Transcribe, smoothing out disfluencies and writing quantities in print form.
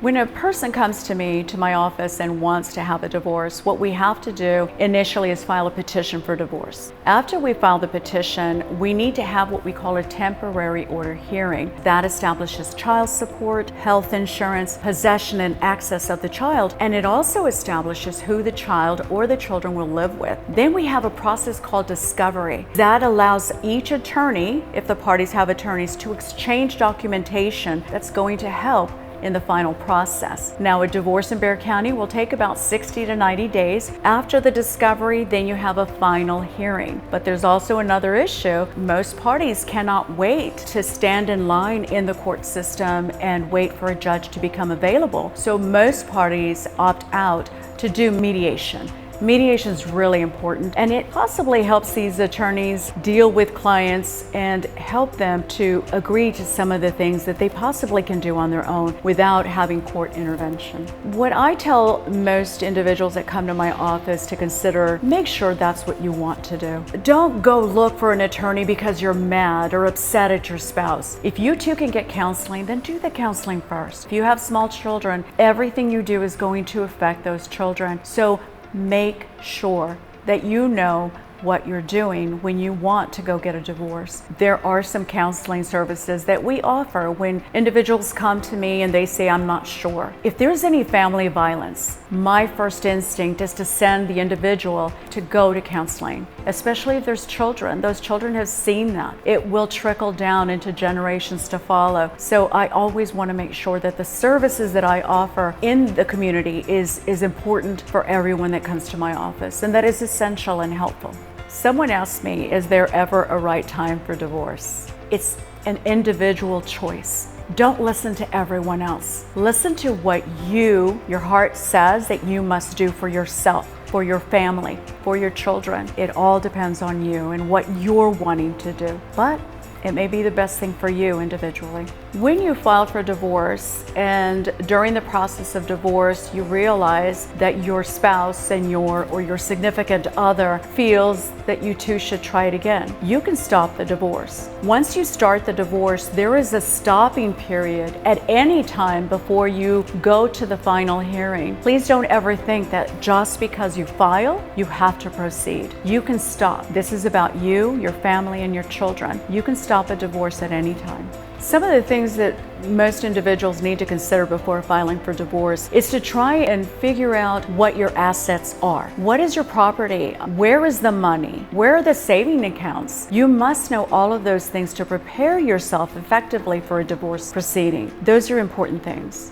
When a person comes to me, to my office, and wants to have a divorce, what we have to do initially is file a petition for divorce. After we file the petition, we need to have what we call a temporary order hearing. That establishes child support, health insurance, possession and access of the child, and it also establishes who the child or the children will live with. Then we have a process called discovery. That allows each attorney, if the parties have attorneys, to exchange documentation that's going to help in the final process. Now, a divorce in Bexar County will take about 60 to 90 days. After the discovery, then you have a final hearing. But there's also another issue. Most parties cannot wait to stand in line in the court system and wait for a judge to become available. So most parties opt out to do mediation. Mediation is really important, and it possibly helps these attorneys deal with clients and help them to agree to some of the things that they possibly can do on their own without having court intervention. What I tell most individuals that come to my office to consider, make sure that's what you want to do. Don't go look for an attorney because you're mad or upset at your spouse. If you two can get counseling, then do the counseling first. If you have small children, everything you do is going to affect those children. So make sure that you know what you're doing when you want to go get a divorce. There are some counseling services that we offer when individuals come to me and they say, I'm not sure. If there's any family violence, my first instinct is to send the individual to go to counseling, especially if there's children. Those children have seen that. It will trickle down into generations to follow. So I always want to make sure that the services that I offer in the community is important for everyone that comes to my office, and that is essential and helpful. Someone asked me, is there ever a right time for divorce? It's an individual choice. Don't listen to everyone else. Listen to what your heart says that you must do for yourself, for your family, for your children. It all depends on you and what you're wanting to do. But it may be the best thing for you individually. When you file for divorce and during the process of divorce you realize that your spouse and your significant other feels that you two should try it again, you can stop the divorce. Once you start the divorce, there is a stopping period at any time before you go to the final hearing. Please don't ever think that just because you file, you have to proceed. You can stop. This is about you, your family, and your children. You can stop a divorce at any time. Some of the things that most individuals need to consider before filing for divorce is to try and figure out what your assets are. What is your property? Where is the money? Where are the saving accounts? You must know all of those things to prepare yourself effectively for a divorce proceeding. Those are important things.